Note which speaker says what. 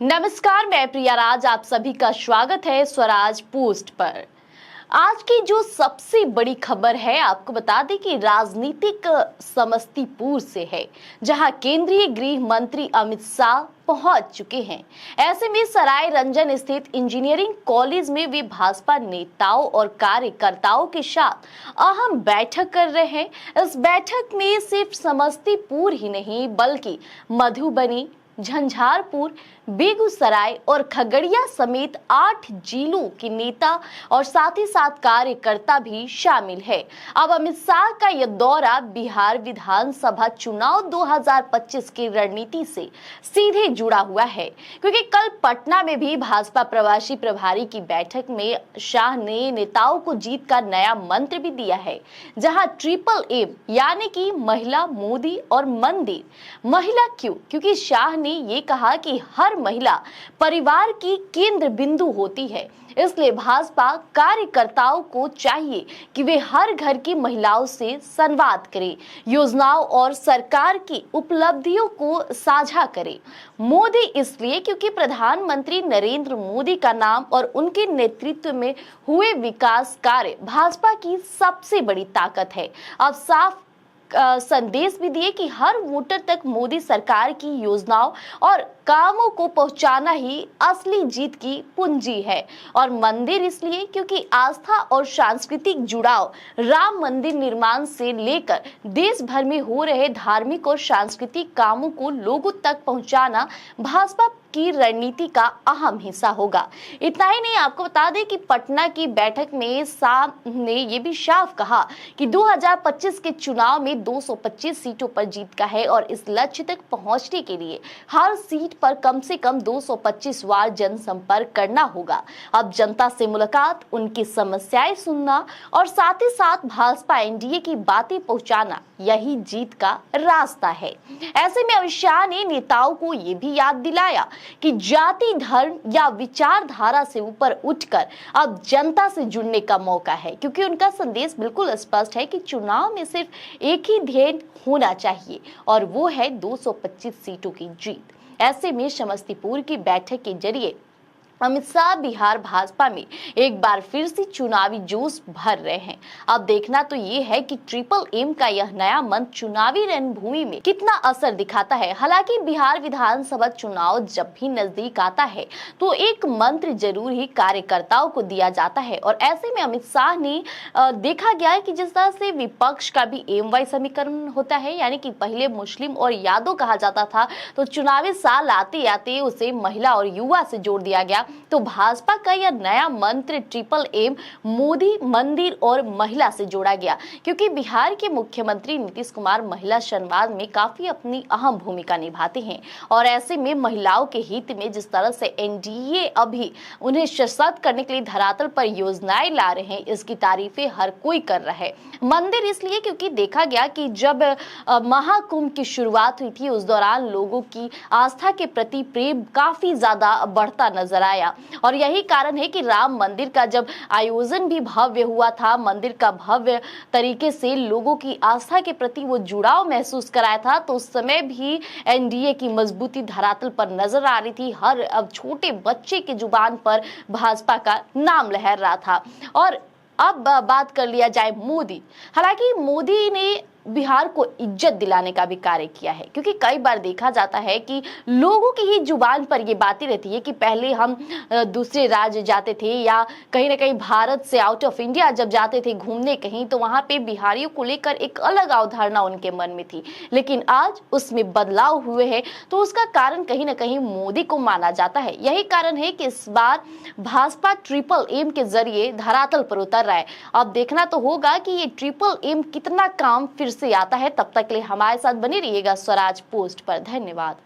Speaker 1: नमस्कार, मैं प्रिया राज, आप सभी का स्वागत है स्वराज पोस्ट पर। आज की जो सबसे बड़ी खबर है, आपको बता दें कि राजनीतिक समस्तीपुर से है, जहां केंद्रीय गृह मंत्री अमित शाह पहुंच चुके हैं। ऐसे में सराय रंजन स्थित इंजीनियरिंग कॉलेज में वे भाजपा नेताओं और कार्यकर्ताओं के साथ अहम बैठक कर रहे हैं। इस बैठक में सिर्फ समस्तीपुर ही नहीं बल्कि मधुबनी, झंझारपुर, बेगूसराय और खगड़िया समेत 8 जिलों के नेता और साथ ही साथ कार्यकर्ता भी शामिल है। अब अमित शाह का यह दौरा बिहार विधानसभा चुनाव 2025 की रणनीति से सीधे जुड़ा हुआ है, क्योंकि कल पटना में भी भाजपा प्रवासी प्रभारी की बैठक में शाह ने नेताओं को जीत का नया मंत्र भी दिया है, जहां ट्रिपल एम यानी कि महिला, मोदी और मंदिर। महिला क्यों? क्योंकि शाह ने ये कहा कि हर महिला परिवार की केंद्र बिंदु होती है, इसलिए भाजपा कार्यकर्ताओं को चाहिए कि वे हर घर की महिलाओं से संवाद करें, योजनाओं और सरकार की उपलब्धियों को साझा करें। मोदी इसलिए क्योंकि प्रधानमंत्री नरेंद्र मोदी का नाम और उनके नेतृत्व में हुए विकास कार्य भाजपा की सबसे बड़ी ताकत है। अब साफ संदेश भी दिए कि हर वोटर तक मोदी सरकार की योजनाओं और कामों को पहुंचाना ही असली जीत की पूंजी है। और मंदिर इसलिए क्योंकि आस्था और सांस्कृतिक जुड़ाव, राम मंदिर निर्माण से लेकर देश भर में हो रहे धार्मिक और सांस्कृतिक कामों को लोगों तक पहुंचाना भाजपा की रणनीति का अहम हिस्सा होगा। इतना ही नहीं, आपको बता दें कि पटना की बैठक में शाह ने यह भी साफ कहा कि 2025 के चुनाव में 225 सीटों पर जीत का है और इस लक्ष्य तक पहुंचने के लिए हर सीट पर कम से कम 225 बार जनसंपर्क करना होगा। अब जनता से मुलाकात, उनकी समस्याएं सुनना और साथ ही साथ भाजपा एनडीए की बातें पहुंचाना, यही जीत का रास्ता है। ऐसे में अमित शाह ने नेताओं को ये भी याद दिलाया कि जाति, धर्म या विचारधारा से ऊपर उठकर अब जनता से जुड़ने का मौका है, क्योंकि उनका संदेश बिल्कुल स्पष्ट है कि चुनाव में सिर्फ एक ही ध्येय होना चाहिए और वो है 225 सीटों की जीत। ऐसे में समस्तीपुर की बैठक के जरिए अमित शाह बिहार भाजपा में एक बार फिर से चुनावी जोश भर रहे हैं। अब देखना तो ये है कि ट्रिपल एम का यह नया मंत्र चुनावी रणभूमि में कितना असर दिखाता है। हालांकि बिहार विधानसभा चुनाव जब भी नजदीक आता है तो एक मंत्र जरूर ही कार्यकर्ताओं को दिया जाता है, और ऐसे में अमित शाह ने देखा गया है कि जिस तरह से विपक्ष का भी एम वाई समीकरण होता है, यानी कि पहले मुस्लिम और यादव कहा जाता था, तो चुनावी साल आते आते उसे महिला और युवा से जोड़ दिया गया। तो भाजपा का यह नया मंत्र ट्रिपल एम, मोदी, मंदिर और महिला से जोड़ा गया, क्योंकि बिहार के मुख्यमंत्री नीतीश कुमार महिला संवाद में काफी अपनी अहम भूमिका निभाते हैं। और ऐसे में महिलाओं के हित में जिस तरह से एनडीए अभी उन्हें सशक्त करने के लिए धरातल पर योजनाएं ला रहे हैं, इसकी तारीफें हर कोई कर रहा है। मंदिर इसलिए क्योंकि देखा गया कि जब महाकुंभ की शुरुआत हुई थी, उस दौरान लोगों की आस्था के प्रति प्रेम काफी ज्यादा बढ़ता नजर आया, और यही कारण है कि राम मंदिर का जब आयोजन भी भव्य हुआ था, मंदिर का भव्य तरीके से लोगों की आस्था के प्रति वो जुड़ाव महसूस कराया था, तो उस समय भी एनडीए की मजबूती धरातल पर नजर आ रही थी। हर अब छोटे बच्चे की जुबान पर भाजपा का नाम लहर रहा था। और अब बात कर लिया जाए मोदी। हालांकि मोदी ने बिहार को इज्जत दिलाने का भी कार्य किया है, क्योंकि कई बार देखा जाता है कि लोगों की ही जुबान पर ये बातें रहती है कि पहले हम दूसरे राज्य जाते थे या कहीं ना कहीं भारत से आउट ऑफ इंडिया जब जाते थे घूमने कहीं, तो वहां पे बिहारियों को लेकर एक अलग अवधारणा उनके मन में थी, लेकिन आज उसमें बदलाव हुए हैं। तो उसका कारण कहीं ना कहीं मोदी को माना जाता है। यही कारण है कि इस बार भाजपा ट्रिपल एम के जरिए धरातल पर उतर रहा है। अब देखना तो होगा कि ये ट्रिपल एम कितना काम फिर से आता है। तब तक के लिए हमारे साथ बने रहिएगा स्वराज पोस्ट पर। धन्यवाद।